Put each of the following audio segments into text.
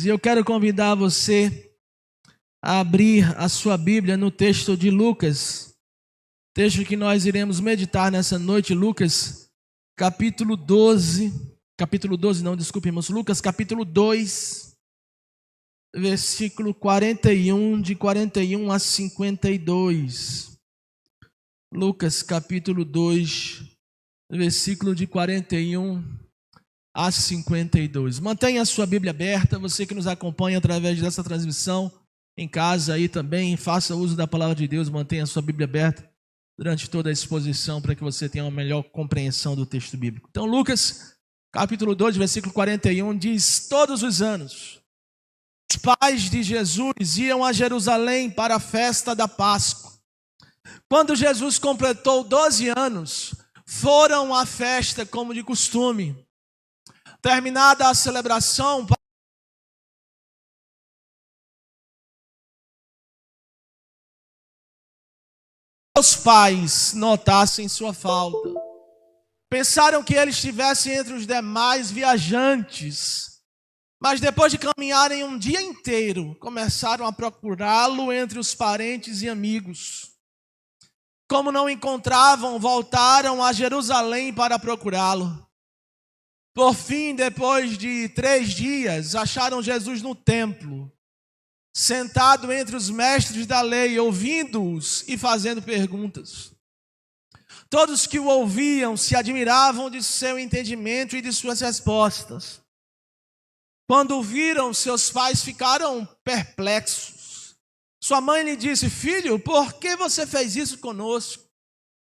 E eu quero convidar você a abrir a sua Bíblia no texto de Lucas, texto que nós iremos meditar nessa noite, Lucas capítulo 12, Lucas capítulo 2, versículo 41, de 41 a 52. Lucas capítulo 2, versículo de 41 a 52. Mantenha a sua Bíblia aberta, você que nos acompanha através dessa transmissão, em casa aí também, faça uso da palavra de Deus, mantenha a sua Bíblia aberta durante toda a exposição para que você tenha uma melhor compreensão do texto bíblico. Então, Lucas, capítulo 2, versículo 41, diz: todos os anos, os pais de Jesus iam a Jerusalém para a festa da Páscoa. Quando Jesus completou 12 anos, foram à festa como de costume. Terminada a celebração, os pais notassem sua falta. Pensaram que ele estivesse entre os demais viajantes, mas depois de caminharem um dia inteiro, começaram a procurá-lo entre os parentes e amigos. Como não encontravam, voltaram a Jerusalém para procurá-lo. Por fim, depois de 3 dias, acharam Jesus no templo, sentado entre os mestres da lei, ouvindo-os e fazendo perguntas. Todos que o ouviam se admiravam de seu entendimento e de suas respostas. Quando o viram, seus pais ficaram perplexos. Sua mãe lhe disse: filho, por que você fez isso conosco?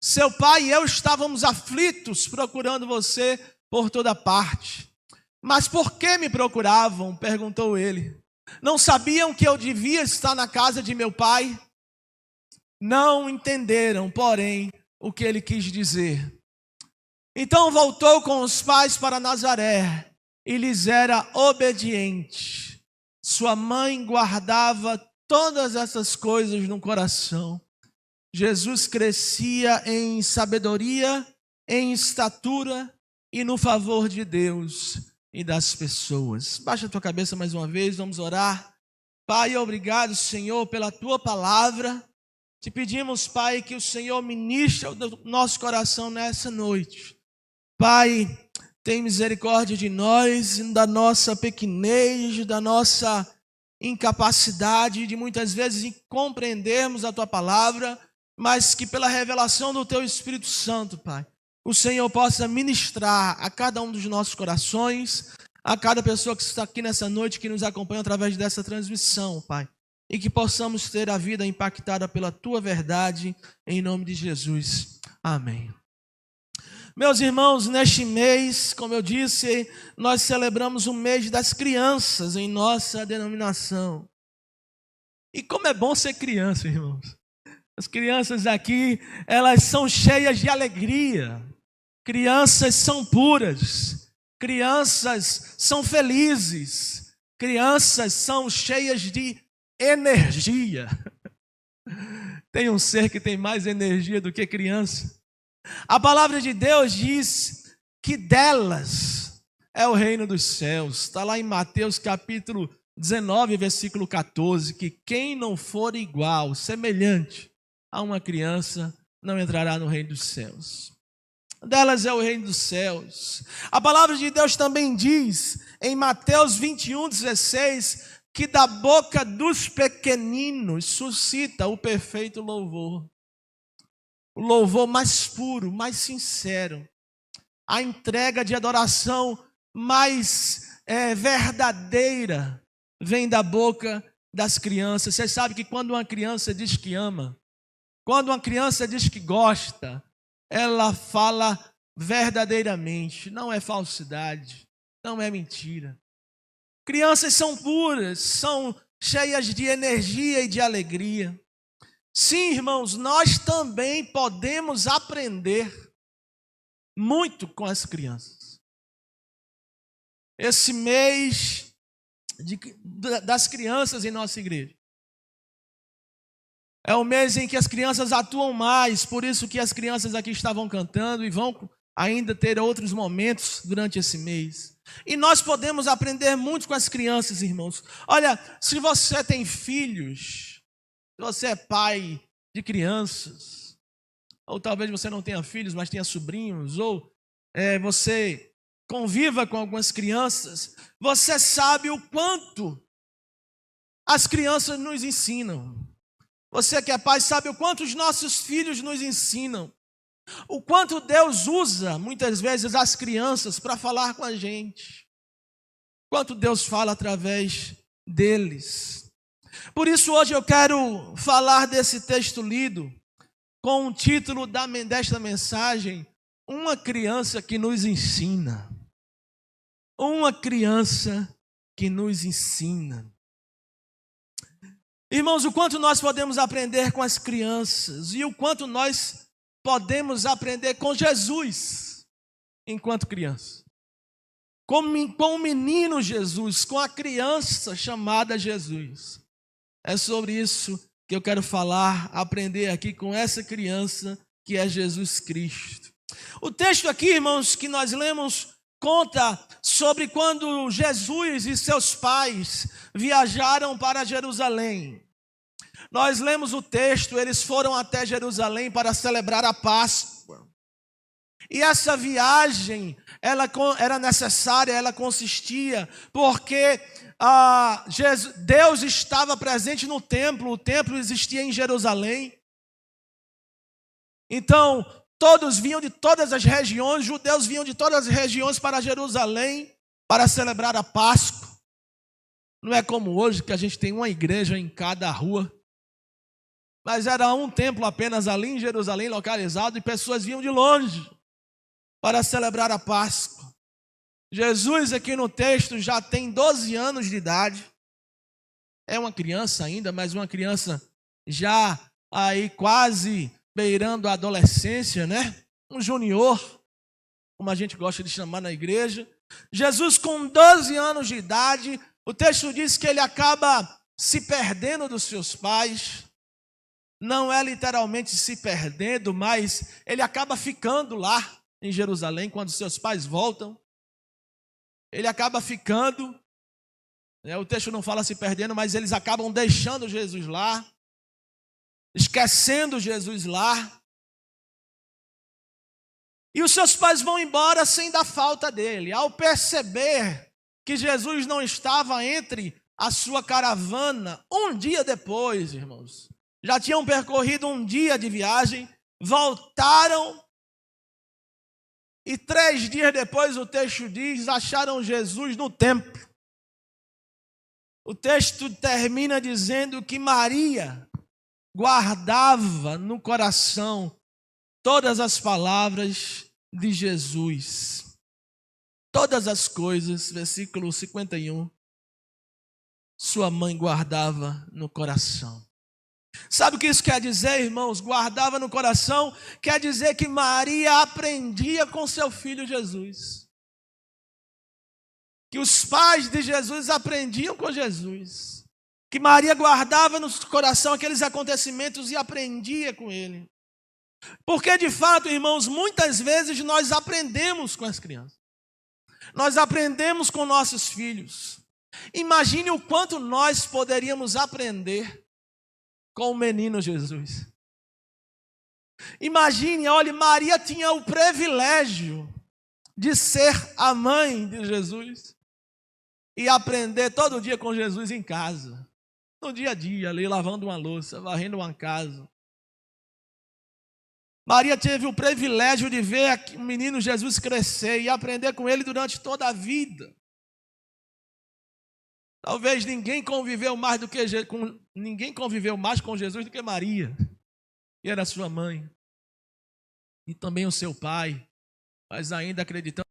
Seu pai e eu estávamos aflitos procurando você por toda parte. Mas por que me procuravam? Perguntou ele. Não sabiam que eu devia estar na casa de meu pai? Não entenderam, porém, o que ele quis dizer. Então voltou com os pais para Nazaré e lhes era obediente. Sua mãe guardava todas essas coisas no coração. Jesus crescia em sabedoria, em estatura e no favor de Deus e das pessoas. Baixa a tua cabeça mais uma vez, vamos orar. Pai, obrigado, Senhor, pela tua palavra. Te pedimos, Pai, que o Senhor ministre o nosso coração nessa noite. Pai, tem misericórdia de nós, da nossa pequenez, da nossa incapacidade de muitas vezes compreendermos a tua palavra, mas que pela revelação do teu Espírito Santo, Pai, o Senhor possa ministrar a cada um dos nossos corações, a cada pessoa que está aqui nessa noite, que nos acompanha através dessa transmissão, Pai. E que possamos ter a vida impactada pela Tua verdade, em nome de Jesus. Amém. Meus irmãos, neste mês, como eu disse, nós celebramos o mês das crianças em nossa denominação. E como é bom ser criança, irmãos. As crianças aqui, elas são cheias de alegria. Crianças são puras. Crianças são felizes. Crianças são cheias de energia. Tem um ser que tem mais energia do que criança. A palavra de Deus diz que delas é o reino dos céus. Está lá em Mateus capítulo 19, versículo 14, que quem não for igual, semelhante a uma criança, não entrará no reino dos céus. Delas é o reino dos céus. A palavra de Deus também diz, em Mateus 21, 16, que da boca dos pequeninos suscita o perfeito louvor. O louvor mais puro, mais sincero. A entrega de adoração mais verdadeira vem da boca das crianças. Você sabe que quando uma criança diz que ama, quando uma criança diz que gosta, ela fala verdadeiramente, não é falsidade, não é mentira. Crianças são puras, são cheias de energia e de alegria. Sim, irmãos, nós também podemos aprender muito com as crianças. Esse mês das crianças em nossa igreja é o mês em que as crianças atuam mais, por isso que as crianças aqui estavam cantando e vão ainda ter outros momentos durante esse mês. E nós podemos aprender muito com as crianças, irmãos. Olha, se você tem filhos, se você é pai de crianças, ou talvez você não tenha filhos, mas tenha sobrinhos, ou você conviva com algumas crianças, você sabe o quanto as crianças nos ensinam. Você que é pai sabe o quanto os nossos filhos nos ensinam. O quanto Deus usa, muitas vezes, as crianças para falar com a gente. Quanto Deus fala através deles. Por isso, hoje eu quero falar desse texto lido, com o título desta mensagem, Uma Criança que nos ensina. Uma criança que nos ensina. Irmãos, o quanto nós podemos aprender com as crianças e o quanto nós podemos aprender com Jesus enquanto criança. Com o menino Jesus, com a criança chamada Jesus. É sobre isso que eu quero falar, aprender aqui com essa criança que é Jesus Cristo. O texto aqui, irmãos, que nós lemos, conta sobre quando Jesus e seus pais viajaram para Jerusalém. Nós lemos o texto, eles foram até Jerusalém para celebrar a Páscoa. E essa viagem, ela era necessária, ela consistia, porque Deus estava presente no templo, o templo existia em Jerusalém. Então, todos vinham de todas as regiões, judeus vinham de todas as regiões para Jerusalém para celebrar a Páscoa. Não é como hoje que a gente tem uma igreja em cada rua, mas era um templo apenas ali em Jerusalém localizado e pessoas vinham de longe para celebrar a Páscoa. Jesus aqui no texto já tem 12 anos de idade, é uma criança ainda, mas uma criança já aí quase beirando a adolescência, né? Um junior, como a gente gosta de chamar na igreja. Jesus com 12 anos de idade, o texto diz que ele acaba se perdendo dos seus pais. Não é literalmente se perdendo, mas ele acaba ficando lá em Jerusalém quando seus pais voltam. Ele acaba ficando, o texto não fala se perdendo, mas eles acabam deixando Jesus lá, esquecendo Jesus lá. E os seus pais vão embora sem dar falta dele. Ao perceber que Jesus não estava entre a sua caravana, um dia depois, irmãos, já tinham percorrido um dia de viagem, voltaram e 3 dias depois, o texto diz, acharam Jesus no templo. O texto termina dizendo que Maria guardava no coração todas as palavras de Jesus. Todas as coisas, versículo 51, sua mãe guardava no coração. Sabe o que isso quer dizer, irmãos? Guardava no coração, quer dizer que Maria aprendia com seu filho Jesus. Que os pais de Jesus aprendiam com Jesus. Que Maria guardava no coração aqueles acontecimentos e aprendia com ele. Porque de fato, irmãos, muitas vezes nós aprendemos com as crianças. Nós aprendemos com nossos filhos. Imagine o quanto nós poderíamos aprender com o menino Jesus. Imagine, olha, Maria tinha o privilégio de ser a mãe de Jesus e aprender todo dia com Jesus em casa, no dia a dia, ali lavando uma louça, varrendo uma casa. Maria teve o privilégio de ver o menino Jesus crescer e aprender com ele durante toda a vida. Talvez ninguém conviveu mais com Jesus do que Maria, que era sua mãe, e também o seu pai, mas ainda acreditando.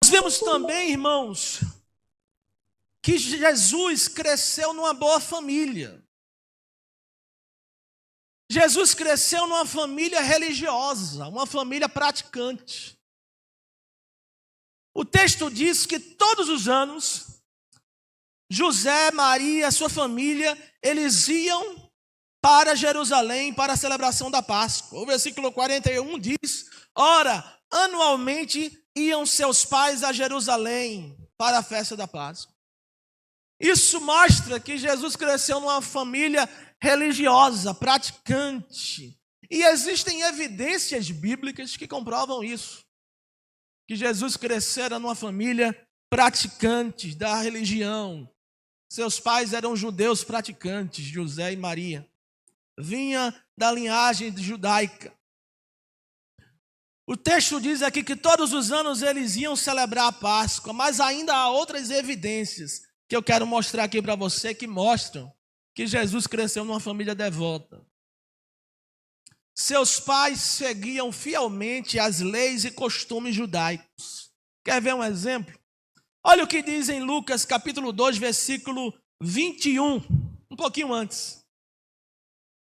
Nós vemos também, irmãos, que Jesus cresceu numa boa família. Jesus cresceu numa família religiosa, uma família praticante. O texto diz que todos os anos, José, Maria, sua família, eles iam para Jerusalém para a celebração da Páscoa. O versículo 41 diz: ora, anualmente iam seus pais a Jerusalém para a festa da Páscoa. Isso mostra que Jesus cresceu numa família religiosa, praticante. E existem evidências bíblicas que comprovam isso. Que Jesus crescera numa família praticante da religião. Seus pais eram judeus praticantes, José e Maria. Vinha da linhagem judaica. O texto diz aqui que todos os anos eles iam celebrar a Páscoa, mas ainda há outras evidências que eu quero mostrar aqui para você que mostram que Jesus cresceu numa família devota. Seus pais seguiam fielmente as leis e costumes judaicos. Quer ver um exemplo? Olha o que diz em Lucas capítulo 2, versículo 21, um pouquinho antes.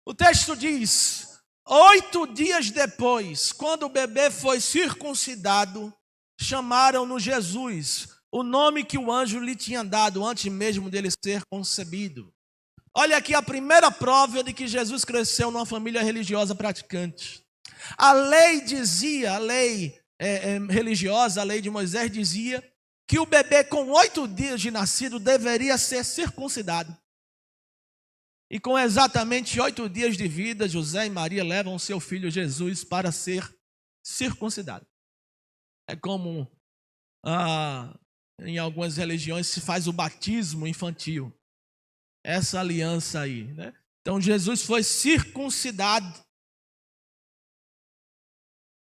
O texto diz: 8 dias depois, quando o bebê foi circuncidado, chamaram-no Jesus, o nome que o anjo lhe tinha dado antes mesmo dele ser concebido. Olha aqui a primeira prova de que Jesus cresceu numa família religiosa praticante. A lei dizia, a lei religiosa, a lei de Moisés dizia que o bebê com 8 dias de nascido deveria ser circuncidado. E com exatamente 8 dias de vida, José e Maria levam seu filho Jesus para ser circuncidado. É como em algumas religiões se faz o batismo infantil. Essa aliança aí, né? Então Jesus foi circuncidado.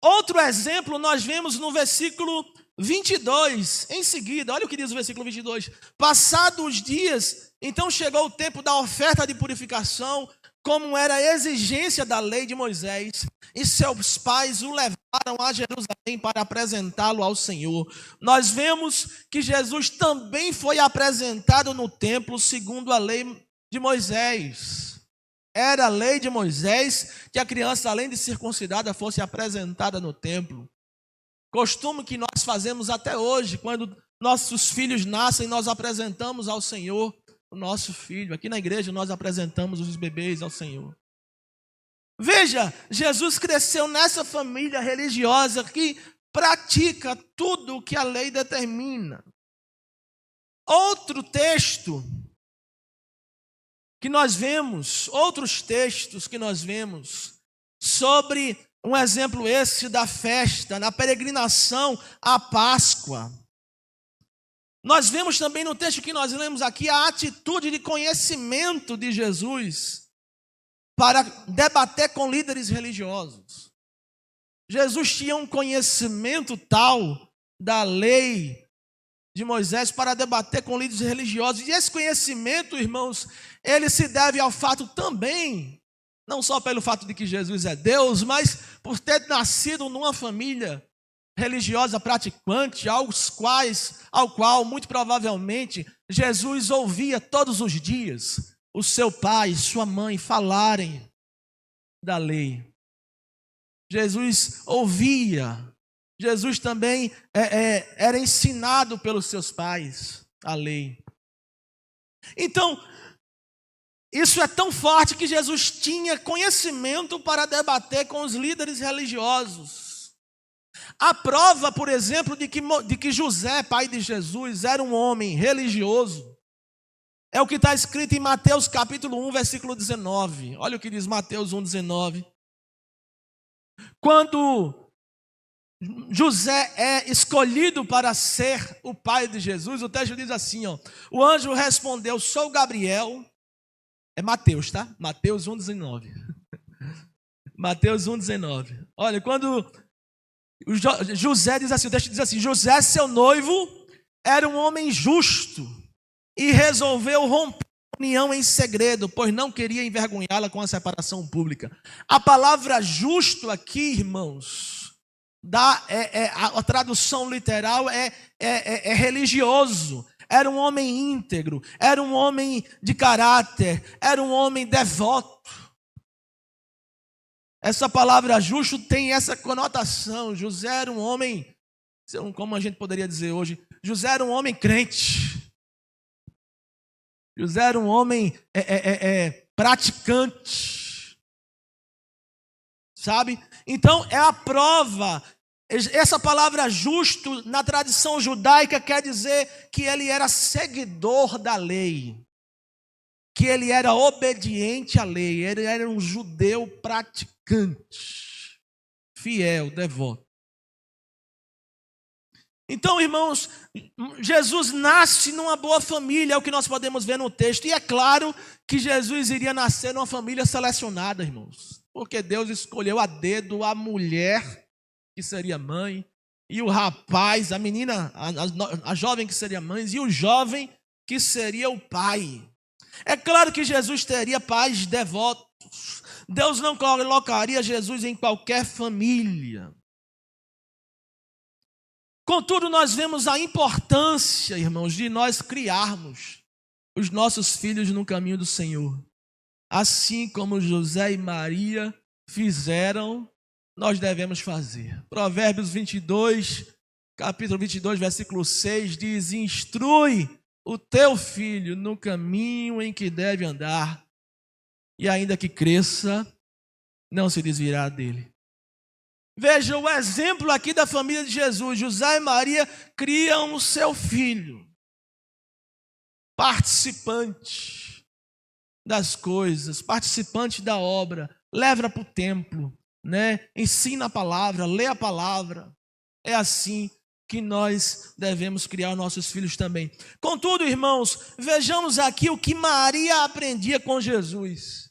Outro exemplo nós vemos no versículo 22, em seguida, olha o que diz o versículo 22. Passados os dias, então chegou o tempo da oferta de purificação, como era a exigência da lei de Moisés, e seus pais o levaram a Jerusalém para apresentá-lo ao Senhor. Nós vemos que Jesus também foi apresentado no templo segundo a lei de Moisés. Era a lei de Moisés que a criança, além de circuncidada, fosse apresentada no templo. Costume que nós fazemos até hoje, quando nossos filhos nascem, nós apresentamos ao Senhor o nosso filho. Aqui na igreja nós apresentamos os bebês ao Senhor. Veja, Jesus cresceu nessa família religiosa que pratica tudo o que a lei determina. Outro texto que nós vemos, outros textos que nós vemos sobre um exemplo esse da festa, na peregrinação à Páscoa. Nós vemos também no texto que nós lemos aqui a atitude de conhecimento de Jesus para debater com líderes religiosos. Jesus tinha um conhecimento tal da lei de Moisés para debater com líderes religiosos. E esse conhecimento, irmãos, ele se deve ao fato também, não só pelo fato de que Jesus é Deus, mas por ter nascido numa família religiosa praticante, ao qual, muito provavelmente, Jesus ouvia todos os dias o seu pai e sua mãe falarem da lei. Jesus ouvia, Jesus também era ensinado pelos seus pais a lei. Então, isso é tão forte que Jesus tinha conhecimento para debater com os líderes religiosos. A prova, por exemplo, de que José, pai de Jesus, era um homem religioso, é o que está escrito em Mateus capítulo 1, versículo 19. Olha o que diz Mateus 1, 19. Quando José é escolhido para ser o pai de Jesus, o texto diz assim, ó, o anjo respondeu, sou Gabriel. É Mateus, tá? Mateus 1, 19. Mateus 1, 19. Olha, quando José diz assim, o texto diz assim, José, seu noivo, era um homem justo e resolveu romper a união em segredo, pois não queria envergonhá-la com a separação pública. A palavra justo aqui, irmãos, a tradução literal é religioso. Era um homem íntegro, era um homem de caráter, era um homem devoto. Essa palavra justo tem essa conotação. José era um homem, como a gente poderia dizer hoje, José era um homem crente. José era um homem praticante, sabe? Então é a prova. Essa palavra justo na tradição judaica quer dizer que ele era seguidor da lei, que ele era obediente à lei, ele era um judeu praticante, fiel, devoto. Então, irmãos, Jesus nasce numa boa família, é o que nós podemos ver no texto. E é claro que Jesus iria nascer numa família selecionada, irmãos. Porque Deus escolheu a dedo a mulher, que seria mãe, e o rapaz, a menina, a jovem que seria mãe, e o jovem que seria o pai. É claro que Jesus teria pais devotos. Deus não colocaria Jesus em qualquer família. Contudo, nós vemos a importância, irmãos, de nós criarmos os nossos filhos no caminho do Senhor. Assim como José e Maria fizeram, nós devemos fazer. Provérbios 22, capítulo 22, versículo 6, diz: instrui o teu filho no caminho em que deve andar, e ainda que cresça, não se desviará dele. Veja o exemplo aqui da família de Jesus. José e Maria criam o seu filho, participante das coisas, participante da obra, leva para o templo, né? Ensina a palavra, lê a palavra. É assim que nós devemos criar nossos filhos também. Contudo, irmãos, vejamos aqui o que Maria aprendia com Jesus.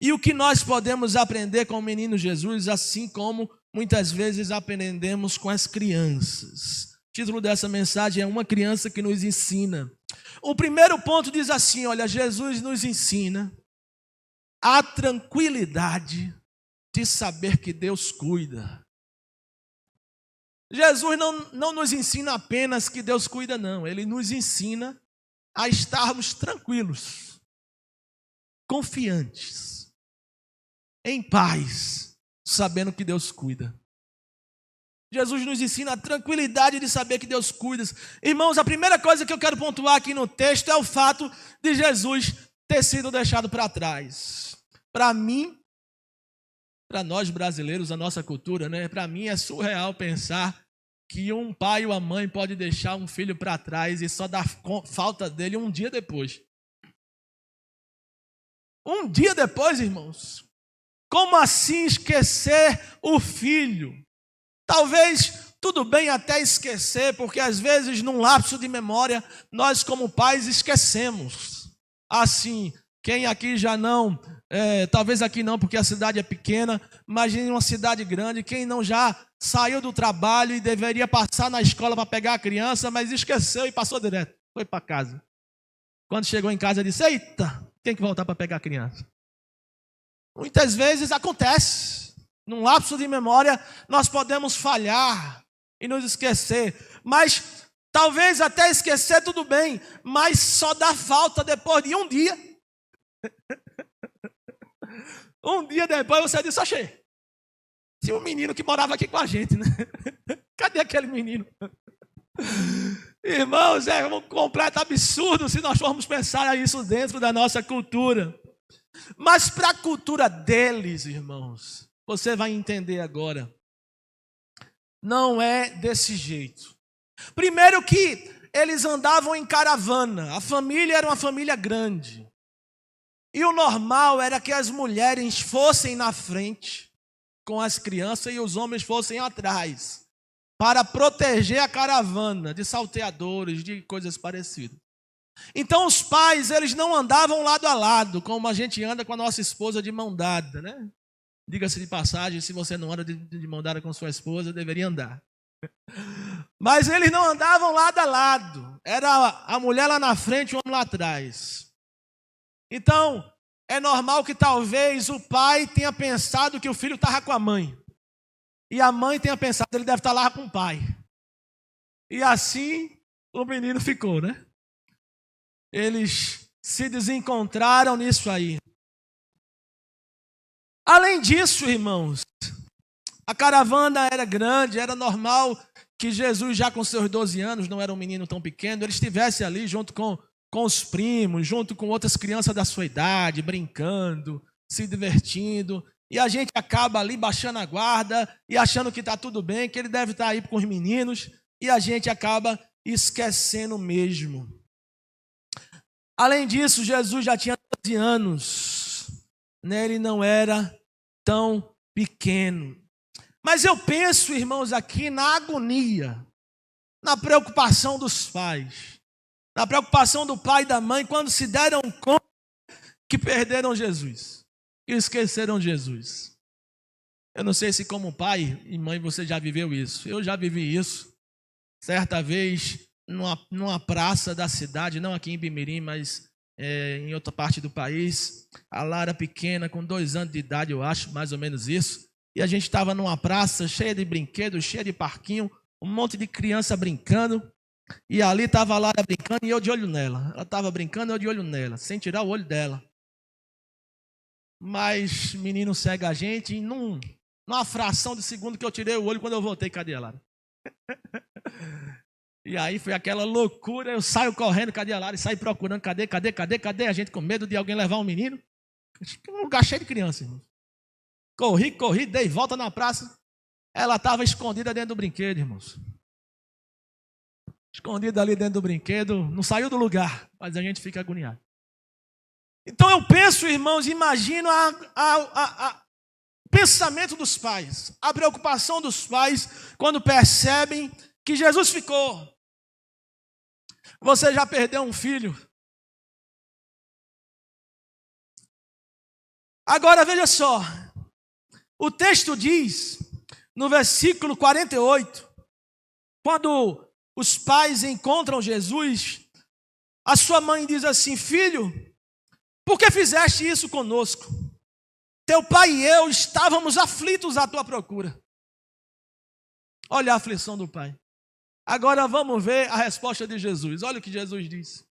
E o que nós podemos aprender com o menino Jesus, assim como muitas vezes aprendemos com as crianças. O título dessa mensagem é Uma Criança que Nos Ensina. O primeiro ponto diz assim, olha, Jesus nos ensina a tranquilidade de saber que Deus cuida. Jesus não nos ensina apenas que Deus cuida, não. Ele nos ensina a estarmos tranquilos, confiantes, em paz, sabendo que Deus cuida. Jesus nos ensina a tranquilidade de saber que Deus cuida. Irmãos, a primeira coisa que eu quero pontuar aqui no texto é o fato de Jesus ter sido deixado para trás. Para mim, para nós brasileiros, a nossa cultura, né? Para mim é surreal pensar que um pai ou a mãe pode deixar um filho para trás e só dar falta dele um dia depois. Um dia depois, irmãos. Como assim esquecer o filho? Talvez tudo bem até esquecer, porque às vezes num lapso de memória, nós como pais esquecemos. Assim, quem aqui já não, talvez aqui não, porque a cidade é pequena, mas em uma cidade grande, quem não já saiu do trabalho e deveria passar na escola para pegar a criança, mas esqueceu e passou direto, foi para casa. Quando chegou em casa, disse, eita, tem que voltar para pegar a criança. Muitas vezes acontece, num lapso de memória nós podemos falhar e nos esquecer, mas talvez até esquecer tudo bem, mas só dá falta depois de um dia. Um dia depois você diz, achei. Tinha um menino que morava aqui com a gente, né? Cadê aquele menino? Irmãos, é um completo absurdo se nós formos pensar isso dentro da nossa cultura. Mas para a cultura deles, irmãos, você vai entender agora. Não é desse jeito. Primeiro que eles andavam em caravana. A família era uma família grande. E o normal era que as mulheres fossem na frente com as crianças e os homens fossem atrás, para proteger a caravana de salteadores, de coisas parecidas. Então os pais, eles não andavam lado a lado, como a gente anda com a nossa esposa de mão dada, né? Diga-se de passagem, se você não anda de mão dada com sua esposa, deveria andar. Mas eles não andavam lado a lado. Era a mulher lá na frente e o homem lá atrás. Então, é normal que talvez o pai tenha pensado que o filho estava com a mãe. E a mãe tenha pensado que ele deve estar lá com o pai. E assim o menino ficou, né? Eles se desencontraram nisso aí. Além disso, irmãos, a caravana era grande, era normal que Jesus, já com seus 12 anos, não era um menino tão pequeno, ele estivesse ali junto com com os primos, junto com outras crianças da sua idade, brincando, se divertindo, e a gente acaba ali baixando a guarda e achando que está tudo bem, que ele deve estar aí com os meninos, e a gente acaba esquecendo mesmo. Além disso, Jesus já tinha 12 anos, né? Ele não era tão pequeno. Mas eu penso, irmãos, aqui na agonia, na preocupação dos pais, na preocupação do pai e da mãe, quando se deram conta que perderam Jesus, que esqueceram Jesus. Eu não sei se como pai e mãe você já viveu isso. Eu já vivi isso. Certa vez, numa praça da cidade, não aqui em Bimirim, mas em outra parte do país, a Lara pequena, com 2 anos de idade, eu acho, mais ou menos isso, e a gente estava numa praça cheia de brinquedos, cheia de parquinho, um monte de criança brincando, e ali estava a Lara brincando e eu de olho nela. Ela estava brincando e eu de olho nela, sem tirar o olho dela. Mas menino cega a gente, e numa fração de segundo que eu tirei o olho, quando eu voltei, cadê a Lara? E aí foi aquela loucura, eu saio correndo, cadê a Lara? E saio procurando, cadê? A gente com medo de alguém levar um menino. Um lugar cheio de criança, irmão. Corri, dei volta na praça. Ela estava escondida dentro do brinquedo, irmãos. Escondida ali dentro do brinquedo, não saiu do lugar, mas a gente fica agoniado. Então eu penso, irmãos, imagino o pensamento dos pais, a preocupação dos pais quando percebem que Jesus ficou. Você já perdeu um filho? Agora veja só, o texto diz, no versículo 48, quando os pais encontram Jesus, a sua mãe diz assim: filho, por que fizeste isso conosco? Teu pai e eu estávamos aflitos à tua procura. Olha a aflição do pai. Agora vamos ver a resposta de Jesus. Olha o que Jesus disse.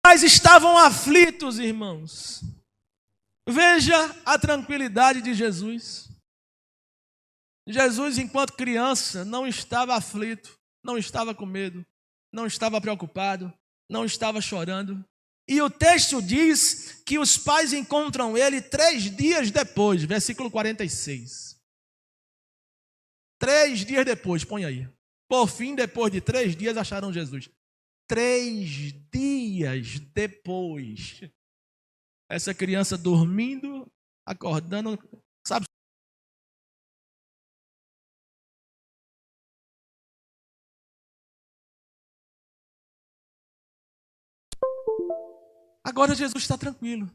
Mas estavam aflitos, irmãos. Veja a tranquilidade de Jesus. Jesus, enquanto criança, não estava aflito, não estava com medo, não estava preocupado, não estava chorando. E o texto diz que os pais encontram ele 3 dias depois, versículo 46. 3 dias depois, põe aí. Por fim, depois de 3 dias, acharam Jesus. 3 dias depois. Essa criança dormindo, acordando, sabe? Agora Jesus está tranquilo.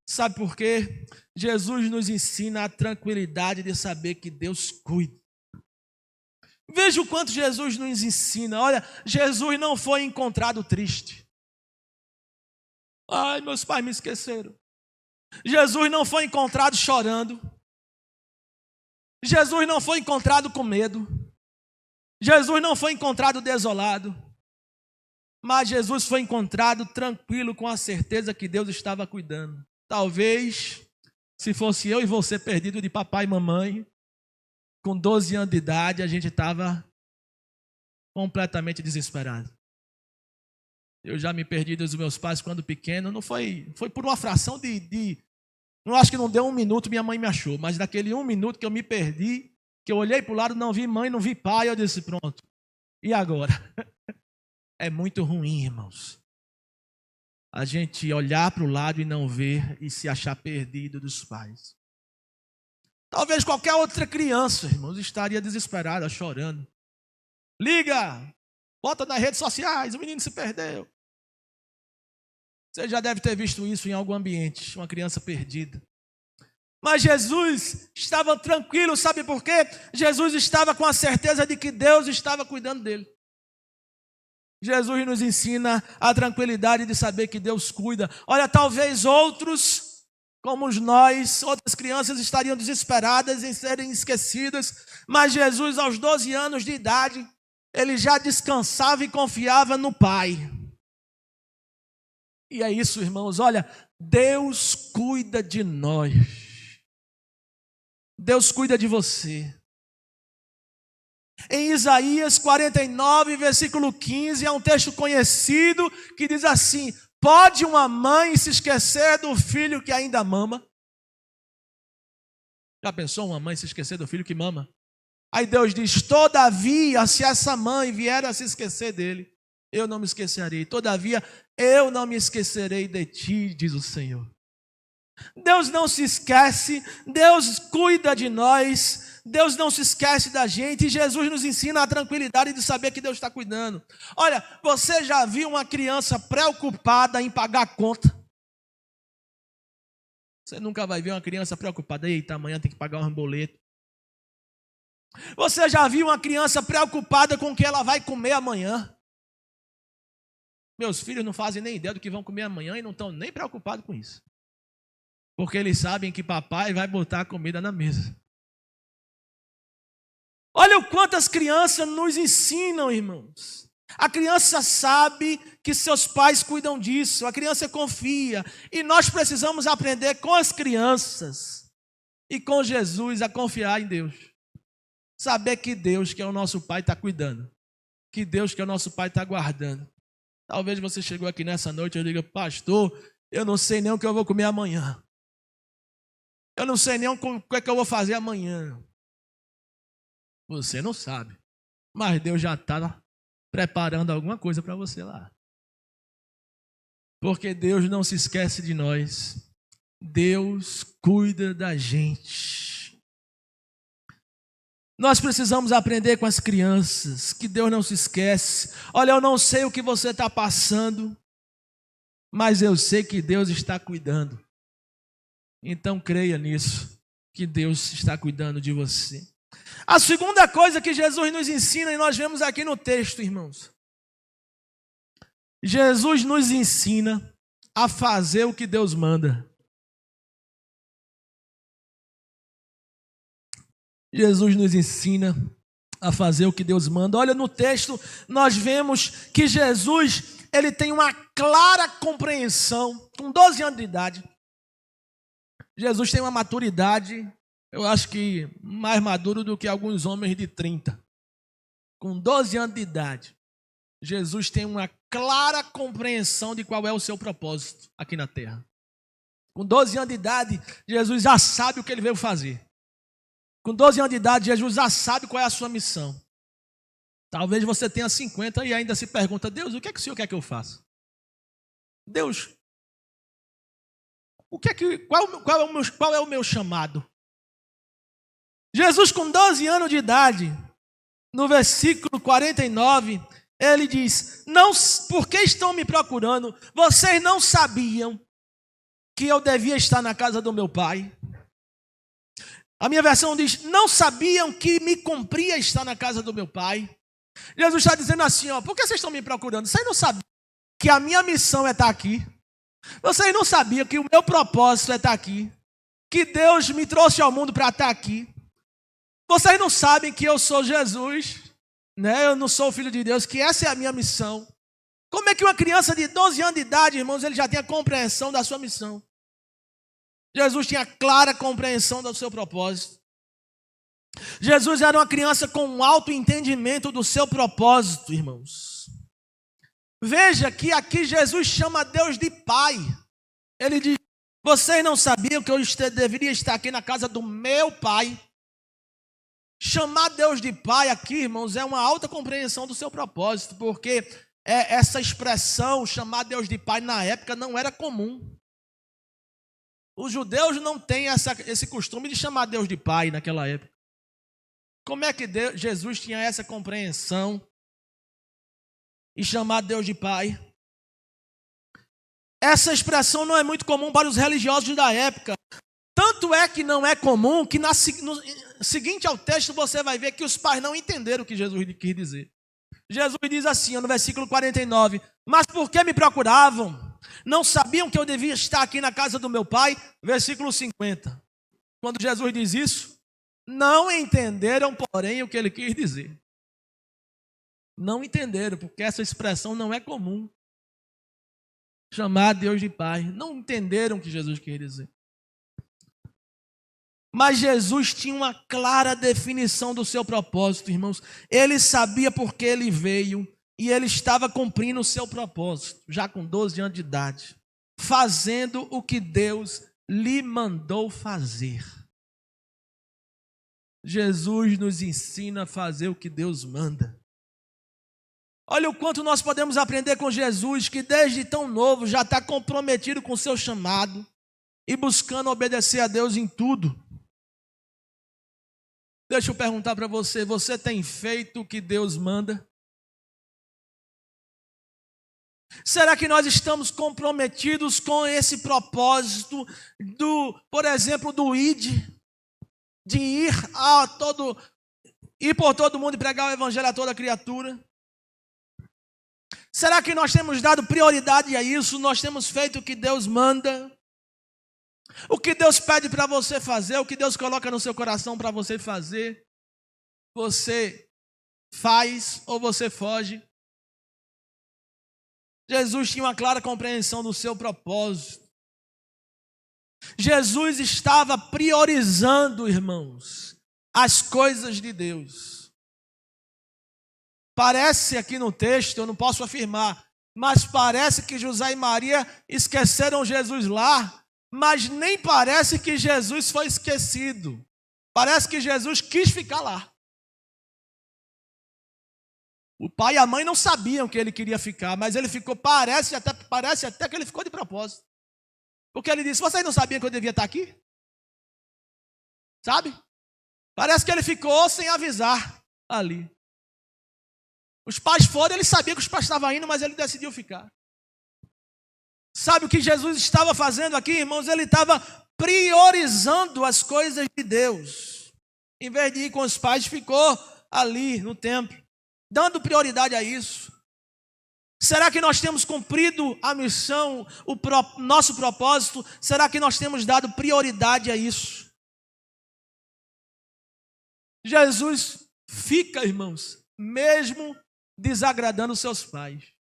Sabe por quê? Jesus nos ensina a tranquilidade de saber que Deus cuida. Veja o quanto Jesus nos ensina. Olha, Jesus não foi encontrado triste. Ai, meus pais me esqueceram. Jesus não foi encontrado chorando. Jesus não foi encontrado com medo. Jesus não foi encontrado desolado. Mas Jesus foi encontrado tranquilo, com a certeza que Deus estava cuidando. Talvez, se fosse eu e você perdido de papai e mamãe, com 12 anos de idade, a gente estava completamente desesperado. Eu já me perdi dos meus pais quando pequeno, não foi por uma fração não acho que não deu 1 minuto, minha mãe me achou, mas naquele 1 minuto que eu me perdi, que eu olhei para o lado, não vi mãe, não vi pai, eu disse, pronto, e agora? É muito ruim, irmãos, a gente olhar para o lado e não ver e se achar perdido dos pais. Talvez qualquer outra criança, irmãos, estaria desesperada, chorando. Liga, bota nas redes sociais, o menino se perdeu. Você já deve ter visto isso em algum ambiente, uma criança perdida. Mas Jesus estava tranquilo, sabe por quê? Jesus estava com a certeza de que Deus estava cuidando dele. Jesus nos ensina a tranquilidade de saber que Deus cuida. Olha, talvez outros, como nós, outras crianças estariam desesperadas em serem esquecidas, mas Jesus, aos 12 anos de idade, ele já descansava e confiava no Pai. E é isso, irmãos, olha, Deus cuida de nós. Deus cuida de você. Em Isaías 49, versículo 15, é um texto conhecido que diz assim: pode uma mãe se esquecer do filho que ainda mama? Já pensou uma mãe se esquecer do filho que mama? Aí Deus diz: todavia, se essa mãe vier a se esquecer dele, eu não me esquecerei. Todavia, eu não me esquecerei de ti, diz o Senhor. Deus não se esquece, Deus cuida de nós, Deus não se esquece da gente, e Jesus nos ensina a tranquilidade de saber que Deus está cuidando. Olha, você já viu uma criança preocupada em pagar a conta? Você nunca vai ver uma criança preocupada: eita, amanhã tem que pagar um boleto. Você já viu uma criança preocupada com o que ela vai comer amanhã? Meus filhos não fazem nem ideia do que vão comer amanhã e não estão nem preocupados com isso. Porque eles sabem que papai vai botar a comida na mesa. Olha o quanto as crianças nos ensinam, irmãos. A criança sabe que seus pais cuidam disso, a criança confia. E nós precisamos aprender com as crianças e com Jesus a confiar em Deus. Saber que Deus, que é o nosso Pai, está cuidando. Que Deus, que é o nosso Pai, está guardando. Talvez você chegou aqui nessa noite e diga: pastor, eu não sei nem o que eu vou comer amanhã. Eu não sei nem o que é que eu vou fazer amanhã. Você não sabe. Mas Deus já está preparando alguma coisa para você lá. Porque Deus não se esquece de nós. Deus cuida da gente. Nós precisamos aprender com as crianças que Deus não se esquece. Olha, eu não sei o que você está passando, mas eu sei que Deus está cuidando. Então creia nisso, que Deus está cuidando de você. A segunda coisa que Jesus nos ensina, e nós vemos aqui no texto, irmãos. Jesus nos ensina a fazer o que Deus manda. Jesus nos ensina a fazer o que Deus manda. Olha, no texto nós vemos que Jesus, ele tem uma clara compreensão, com 12 anos de idade. Jesus tem uma maturidade, eu acho que mais maduro do que alguns homens de 30. Com 12 anos de idade, Jesus tem uma clara compreensão de qual é o seu propósito aqui na terra. Com 12 anos de idade, Jesus já sabe o que ele veio fazer. Com 12 anos de idade, Jesus já sabe qual é a sua missão. Talvez você tenha 50 e ainda se pergunta: Deus, o que é que o Senhor quer que eu faça? Deus, qual é o meu chamado? Jesus, com 12 anos de idade, no versículo 49, ele diz: não, por que estão me procurando? Vocês não sabiam que eu devia estar na casa do meu pai? A minha versão diz: não sabiam que me cumpria estar na casa do meu pai? Jesus está dizendo assim: ó, por que vocês estão me procurando? Vocês não sabiam que a minha missão é estar aqui? Vocês não sabiam que o meu propósito é estar aqui? Que Deus me trouxe ao mundo para estar aqui? Vocês não sabem que eu sou Jesus, né? Eu não sou o Filho de Deus, que essa é a minha missão. Como é que uma criança de 12 anos de idade, irmãos, ele já tem a compreensão da sua missão? Jesus tinha clara compreensão do seu propósito. Jesus era uma criança com um alto entendimento do seu propósito, irmãos. Veja que aqui Jesus chama Deus de Pai. Ele diz: vocês não sabiam que eu deveria estar aqui na casa do meu Pai? Chamar Deus de Pai aqui, irmãos, é uma alta compreensão do seu propósito, porque essa expressão, chamar Deus de Pai, na época não era comum. Os judeus não têm esse costume de chamar Deus de Pai naquela época. Como é que Jesus tinha essa compreensão e chamar Deus de Pai? Essa expressão não é muito comum para os religiosos da época. Tanto é que não é comum que no seguinte ao texto você vai ver que os pais não entenderam o que Jesus quis dizer. Jesus diz assim, no versículo 49, mas por que me procuravam? Não sabiam que eu devia estar aqui na casa do meu pai? Versículo 50. Quando Jesus diz isso, não entenderam, porém, o que ele quis dizer. Não entenderam, porque essa expressão não é comum. Chamar Deus de Pai. Não entenderam o que Jesus quis dizer. Mas Jesus tinha uma clara definição do seu propósito, irmãos. Ele sabia por que ele veio e ele estava cumprindo o seu propósito, já com 12 anos de idade, fazendo o que Deus lhe mandou fazer. Jesus nos ensina a fazer o que Deus manda. Olha o quanto nós podemos aprender com Jesus, que desde tão novo já está comprometido com o seu chamado e buscando obedecer a Deus em tudo. Deixa eu perguntar para você, você tem feito o que Deus manda? Será que nós estamos comprometidos com esse propósito por exemplo, do ID, de ir por todo mundo e pregar o evangelho a toda criatura? Será que nós temos dado prioridade a isso? Nós temos feito o que Deus manda? O que Deus pede para você fazer, o que Deus coloca no seu coração para você fazer, você faz ou você foge? Jesus tinha uma clara compreensão do seu propósito. Jesus estava priorizando, irmãos, as coisas de Deus. Parece aqui no texto, eu não posso afirmar, mas parece que José e Maria esqueceram Jesus lá, mas nem parece que Jesus foi esquecido. Parece que Jesus quis ficar lá. O pai e a mãe não sabiam que ele queria ficar, mas ele ficou, parece até que ele ficou de propósito. Porque ele disse, vocês não sabiam que eu devia estar aqui? Sabe? Parece que ele ficou sem avisar ali. Os pais foram, ele sabia que os pais estavam indo, mas ele decidiu ficar. Sabe o que Jesus estava fazendo aqui, irmãos? Ele estava priorizando as coisas de Deus. Em vez de ir com os pais, ficou ali no templo, dando prioridade a isso. Será que nós temos cumprido a missão, nosso propósito? Será que nós temos dado prioridade a isso? Jesus fica, irmãos, mesmo desagradando seus pais.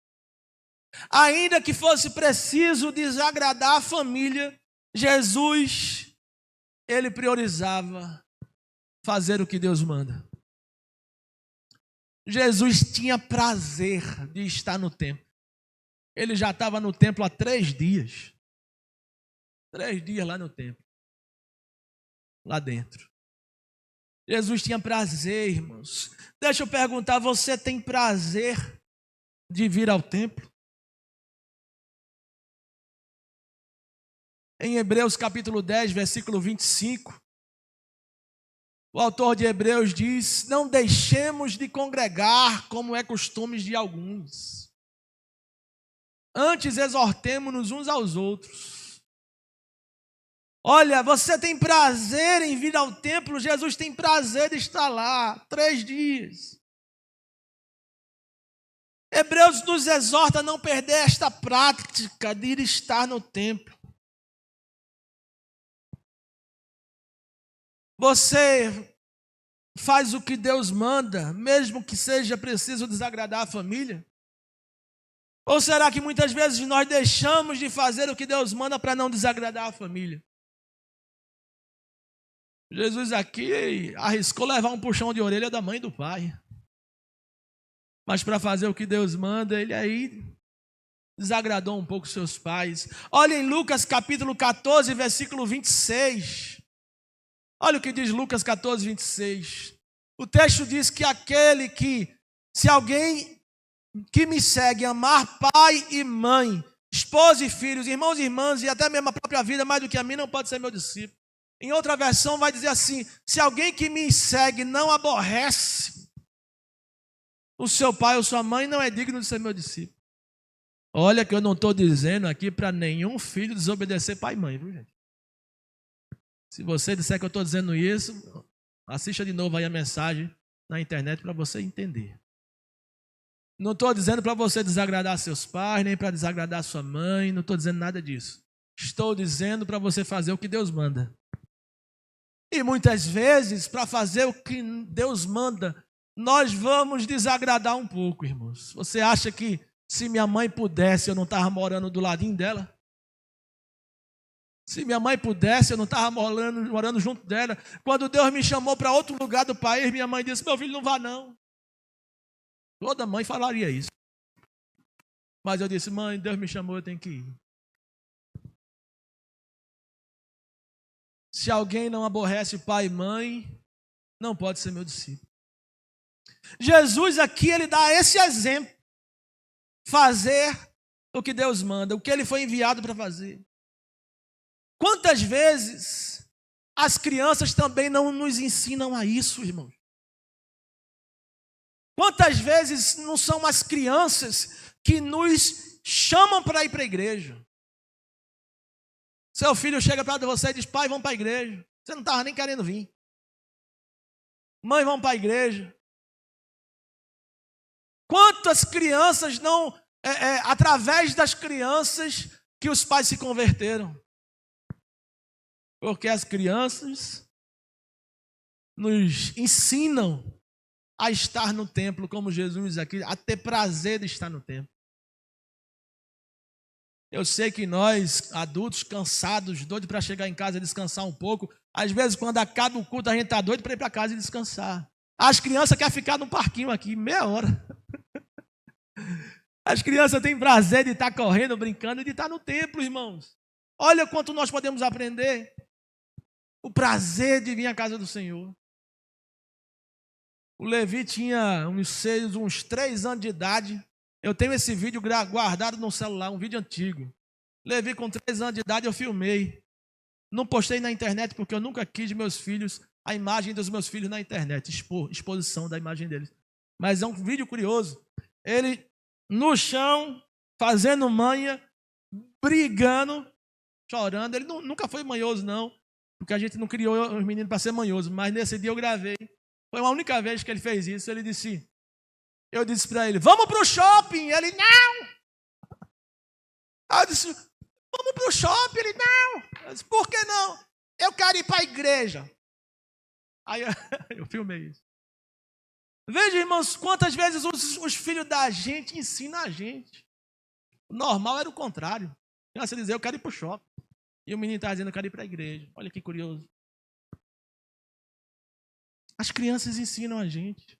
Ainda que fosse preciso desagradar a família, Jesus, ele priorizava fazer o que Deus manda. Jesus tinha prazer de estar no templo. Ele já estava no templo há 3 dias. 3 dias lá no templo. Lá dentro. Jesus tinha prazer, irmãos. Deixa eu perguntar, você tem prazer de vir ao templo? Em Hebreus capítulo 10, versículo 25, o autor de Hebreus diz, não deixemos de congregar como é costume de alguns. Antes exortemo-nos uns aos outros. Olha, você tem prazer em vir ao templo, Jesus tem prazer de estar lá, 3 dias. Hebreus nos exorta a não perder esta prática de ir estar no templo. Você faz o que Deus manda, mesmo que seja preciso desagradar a família? Ou será que muitas vezes nós deixamos de fazer o que Deus manda para não desagradar a família? Jesus aqui arriscou levar um puxão de orelha da mãe e do pai. Mas para fazer o que Deus manda, ele aí desagradou um pouco seus pais. Olha em Lucas capítulo 14, versículo 26. Olha o que diz Lucas 14, 26. O texto diz que se alguém que me segue amar pai e mãe, esposa e filhos, irmãos e irmãs e até mesmo a própria vida mais do que a mim, não pode ser meu discípulo. Em outra versão vai dizer assim, se alguém que me segue não aborrece o seu pai ou sua mãe, não é digno de ser meu discípulo. Olha que eu não estou dizendo aqui para nenhum filho desobedecer pai e mãe, viu gente? Se você disser que eu estou dizendo isso, assista de novo aí a mensagem na internet para você entender. Não estou dizendo para você desagradar seus pais, nem para desagradar sua mãe, não estou dizendo nada disso. Estou dizendo para você fazer o que Deus manda. E muitas vezes, para fazer o que Deus manda, nós vamos desagradar um pouco, irmãos. Você acha que se minha mãe pudesse, eu não estava morando do ladinho dela? Se minha mãe pudesse, eu não estava morando junto dela. Quando Deus me chamou para outro lugar do país, minha mãe disse, meu filho, não vá não. Toda mãe falaria isso. Mas eu disse, mãe, Deus me chamou, eu tenho que ir. Se alguém não aborrece pai e mãe, não pode ser meu discípulo. Jesus aqui, ele dá esse exemplo. Fazer o que Deus manda, o que ele foi enviado para fazer. Quantas vezes as crianças também não nos ensinam a isso, irmãos? Quantas vezes não são as crianças que nos chamam para ir para a igreja? Seu filho chega perto de você e diz, pai, vamos para a igreja. Você não estava nem querendo vir. Mãe, vamos para a igreja. Quantas crianças não, através das crianças, que os pais se converteram? Porque as crianças nos ensinam a estar no templo, como Jesus aqui, a ter prazer de estar no templo. Eu sei que nós, adultos, cansados, doidos para chegar em casa e descansar um pouco, às vezes, quando acaba o culto, a gente está doido para ir para casa e descansar. As crianças querem ficar no parquinho aqui, meia hora. As crianças têm prazer de estar correndo, brincando e de estar no templo, irmãos. Olha quanto nós podemos aprender. O prazer de vir à casa do Senhor. O Levi tinha uns 3 anos de idade. Eu tenho esse vídeo guardado no celular, um vídeo antigo. Levi com 3 anos de idade, eu filmei. Não postei na internet porque eu nunca quis a imagem dos meus filhos na internet, exposição da imagem deles. Mas é um vídeo curioso. Ele no chão, fazendo manha, brigando, chorando. Ele nunca foi manhoso, não, porque a gente não criou os meninos para ser manhoso. Mas nesse dia eu gravei. Foi a única vez que ele fez isso. Eu disse para ele, vamos para o shopping. Ele, não. Eu disse, vamos para o shopping. Ele, não. Eu disse, por que não? Eu quero ir para a igreja. Aí eu filmei isso. Veja, irmãos, quantas vezes os filhos da gente ensinam a gente. O normal era o contrário. Você dizer, eu quero ir para o shopping. E o menino está dizendo, eu quero ir para a igreja. Olha que curioso. As crianças ensinam a gente.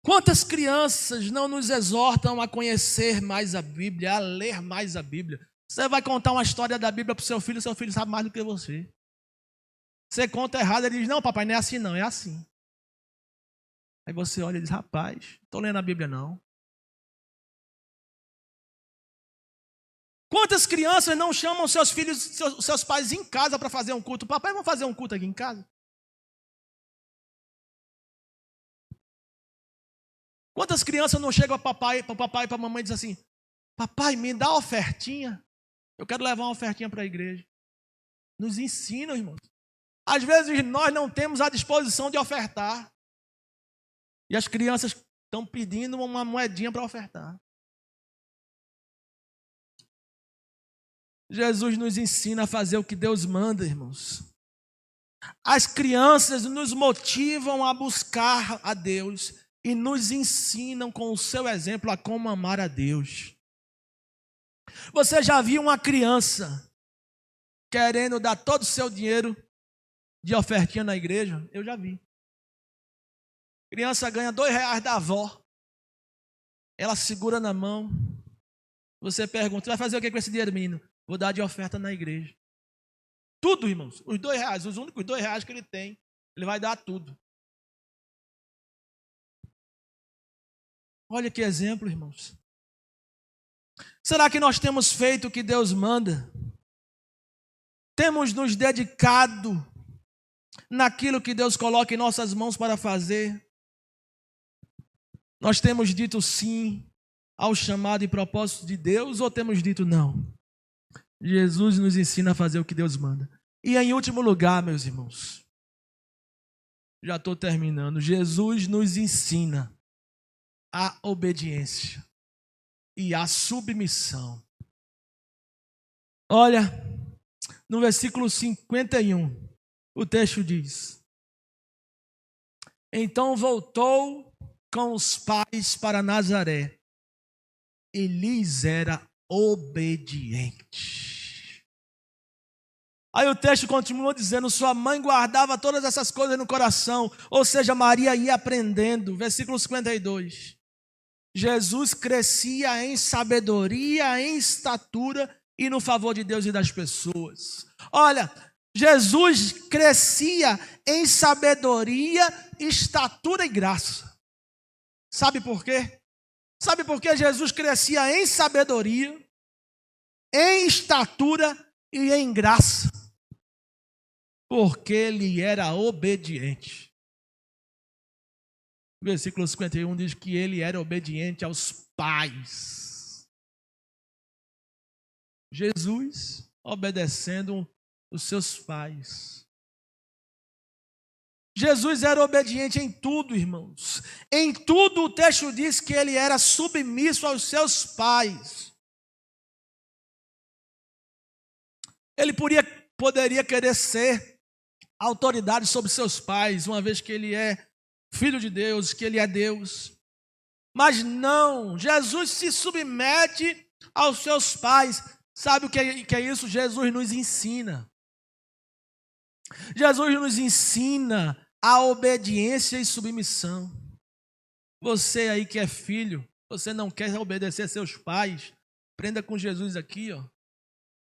Quantas crianças não nos exortam a conhecer mais a Bíblia, a ler mais a Bíblia? Você vai contar uma história da Bíblia para o seu filho sabe mais do que você. Você conta errado, ele diz, não, papai, não é assim não, é assim. Aí você olha e diz, rapaz, não estou lendo a Bíblia não. Quantas crianças não chamam seus filhos, seus pais em casa para fazer um culto? Papai, vamos fazer um culto aqui em casa? Quantas crianças não chegam para o papai e para a mamãe e dizem assim, papai, me dá uma ofertinha. Eu quero levar uma ofertinha para a igreja. Nos ensinam, irmãos. Às vezes nós não temos a disposição de ofertar. E as crianças estão pedindo uma moedinha para ofertar. Jesus nos ensina a fazer o que Deus manda, irmãos. As crianças nos motivam a buscar a Deus e nos ensinam com o seu exemplo a como amar a Deus. Você já viu uma criança querendo dar todo o seu dinheiro de ofertinha na igreja? Eu já vi. Criança ganha R$2 da avó. Ela segura na mão. Você pergunta, vai fazer o que com esse dinheiro, menino? Vou dar de oferta na igreja. Tudo, irmãos. Os R$2, os únicos R$2 que ele tem, ele vai dar tudo. Olha que exemplo, irmãos. Será que nós temos feito o que Deus manda? Temos nos dedicado naquilo que Deus coloca em nossas mãos para fazer? Nós temos dito sim ao chamado e propósito de Deus ou temos dito não? Jesus nos ensina a fazer o que Deus manda. E em último lugar, meus irmãos, já estou terminando, Jesus nos ensina a obediência e a submissão. Olha, no versículo 51, o texto diz: então voltou com os pais para Nazaré, e lhes era obediente. Aí o texto continua dizendo, sua mãe guardava todas essas coisas no coração, ou seja, Maria ia aprendendo. Versículo 52. Jesus crescia em sabedoria, em estatura e no favor de Deus e das pessoas. Olha, Jesus crescia em sabedoria, estatura e graça. Sabe por quê? Sabe por que Jesus crescia em sabedoria, em estatura e em graça? Porque ele era obediente. O versículo 51 diz que ele era obediente aos pais. Jesus obedecendo os seus pais. Jesus era obediente em tudo, irmãos. Em tudo o texto diz que ele era submisso aos seus pais. Ele poderia querer ser autoridade sobre seus pais, uma vez que ele é filho de Deus, que ele é Deus. Mas não, Jesus se submete aos seus pais. Sabe o que é isso? Jesus nos ensina. Jesus nos ensina a obediência e submissão. Você aí que é filho, você não quer obedecer a seus pais, aprenda com Jesus aqui, ó.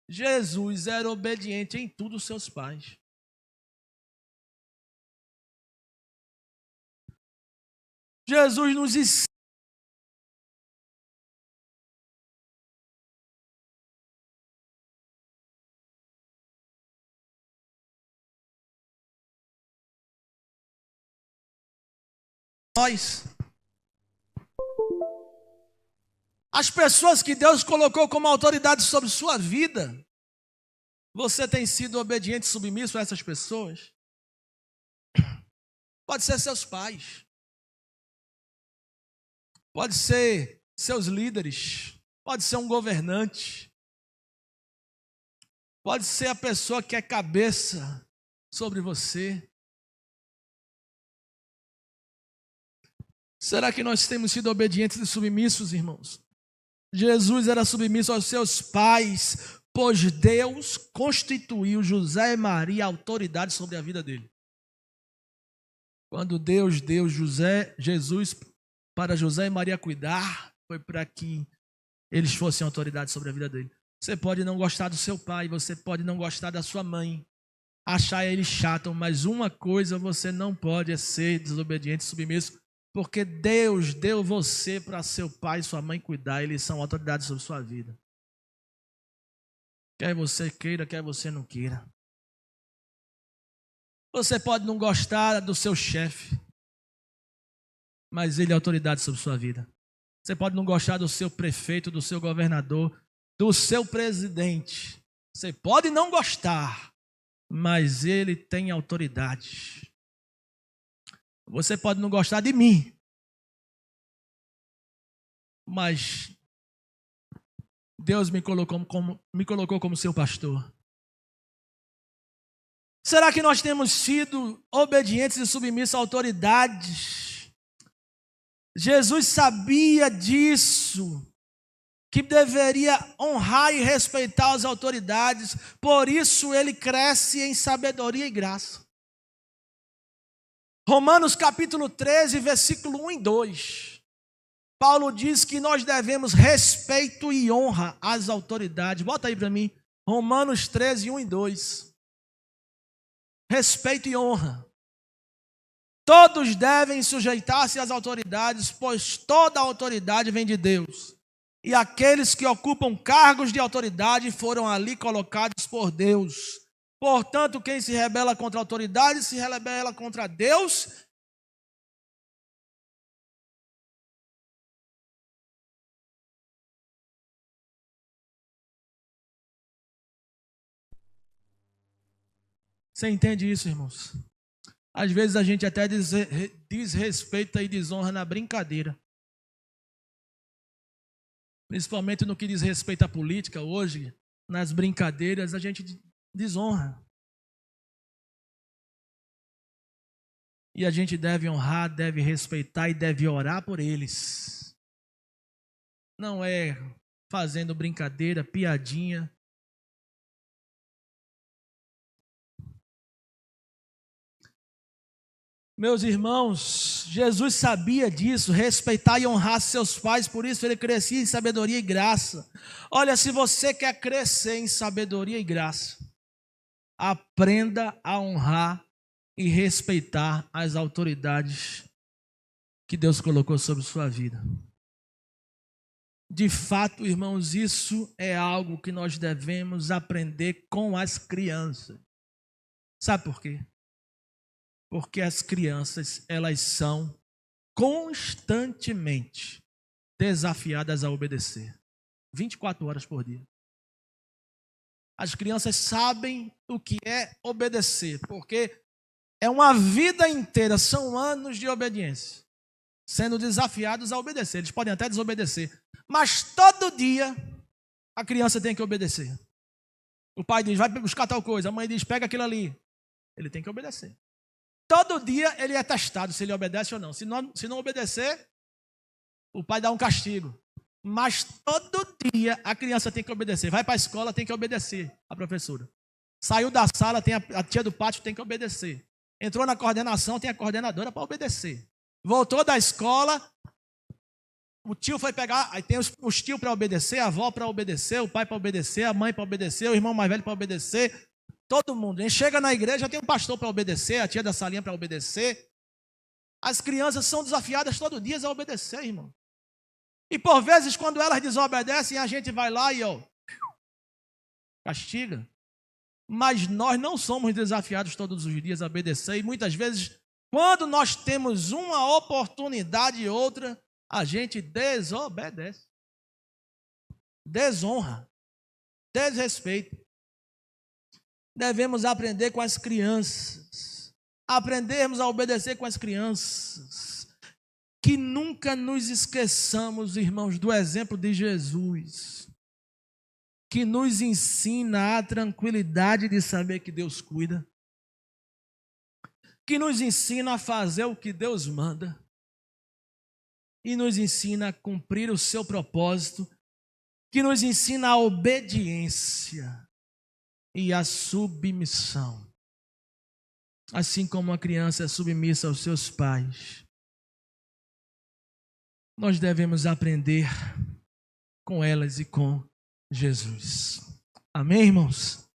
Jesus era obediente em tudo aos seus pais. Jesus nos ensina. As pessoas que Deus colocou como autoridade sobre sua vida, você tem sido obediente e submisso a essas pessoas? Pode ser seus pais, pode ser seus líderes, pode ser um governante, pode ser a pessoa que é cabeça sobre você. Será que nós temos sido obedientes e submissos, irmãos? Jesus era submisso aos seus pais, pois Deus constituiu José e Maria autoridade sobre a vida dele. Quando Deus deu Jesus para José e Maria cuidar, foi para que eles fossem autoridade sobre a vida dele. Você pode não gostar do seu pai, você pode não gostar da sua mãe, achar ele chato, mas uma coisa você não pode é ser desobediente e submisso, porque Deus deu você para seu pai e sua mãe cuidar, eles são autoridades sobre sua vida. Quer você queira, quer você não queira. Você pode não gostar do seu chefe, mas ele é autoridade sobre sua vida. Você pode não gostar do seu prefeito, do seu governador, do seu presidente. Você pode não gostar, mas ele tem autoridade. Você pode não gostar de mim, mas Deus me colocou como seu pastor. Será que nós temos sido obedientes e submissos a autoridades? Jesus sabia disso, que deveria honrar e respeitar as autoridades, por isso ele cresce em sabedoria e graça. Romanos capítulo 13, versículo 1 e 2. Paulo diz que nós devemos respeito e honra às autoridades. Bota aí para mim, Romanos 13, 1 e 2. Respeito e honra. Todos devem sujeitar-se às autoridades, pois toda autoridade vem de Deus. E aqueles que ocupam cargos de autoridade foram ali colocados por Deus. Portanto, quem se rebela contra a autoridade, se rebela contra Deus. Você entende isso, irmãos? Às vezes a gente até desrespeita e desonra na brincadeira. Principalmente no que diz respeito à política hoje, nas brincadeiras a gente desonra. E a gente deve honrar, deve respeitar e deve orar por eles. Não é fazendo brincadeira, piadinha. Meus irmãos, Jesus sabia disso, respeitar e honrar seus pais, por isso ele crescia em sabedoria e graça. Olha, se você quer crescer em sabedoria e graça, aprenda a honrar e respeitar as autoridades que Deus colocou sobre sua vida. De fato, irmãos, isso é algo que nós devemos aprender com as crianças. Sabe por quê? Porque as crianças, elas são constantemente desafiadas a obedecer. 24 horas por dia. As crianças sabem o que é obedecer, porque é uma vida inteira, são anos de obediência, sendo desafiados a obedecer. Eles podem até desobedecer, mas todo dia a criança tem que obedecer. O pai diz, vai buscar tal coisa, a mãe diz, pega aquilo ali. Ele tem que obedecer. Todo dia ele é testado se ele obedece ou não. Se não obedecer, o pai dá um castigo. Mas todo dia a criança tem que obedecer. Vai para a escola, tem que obedecer a professora. Saiu da sala, tem a tia do pátio, tem que obedecer. Entrou na coordenação, tem a coordenadora para obedecer. Voltou da escola, o tio foi pegar, aí tem os tios para obedecer, a avó para obedecer, o pai para obedecer, a mãe para obedecer, o irmão mais velho para obedecer. Todo mundo. A gente chega na igreja, tem um pastor para obedecer, a tia da salinha para obedecer. As crianças são desafiadas todo dia a obedecer, irmão. E por vezes, quando elas desobedecem, a gente vai lá e castiga. Mas nós não somos desafiados todos os dias a obedecer. E muitas vezes, quando nós temos uma oportunidade e outra, a gente desobedece. Desonra. Desrespeito. Devemos aprender com as crianças, aprendermos a obedecer com as crianças, que nunca nos esqueçamos, irmãos, do exemplo de Jesus, que nos ensina a tranquilidade de saber que Deus cuida, que nos ensina a fazer o que Deus manda, e nos ensina a cumprir o seu propósito, que nos ensina a obediência e a submissão. Assim como a criança é submissa aos seus pais, nós devemos aprender com elas e com Jesus. Amém, irmãos?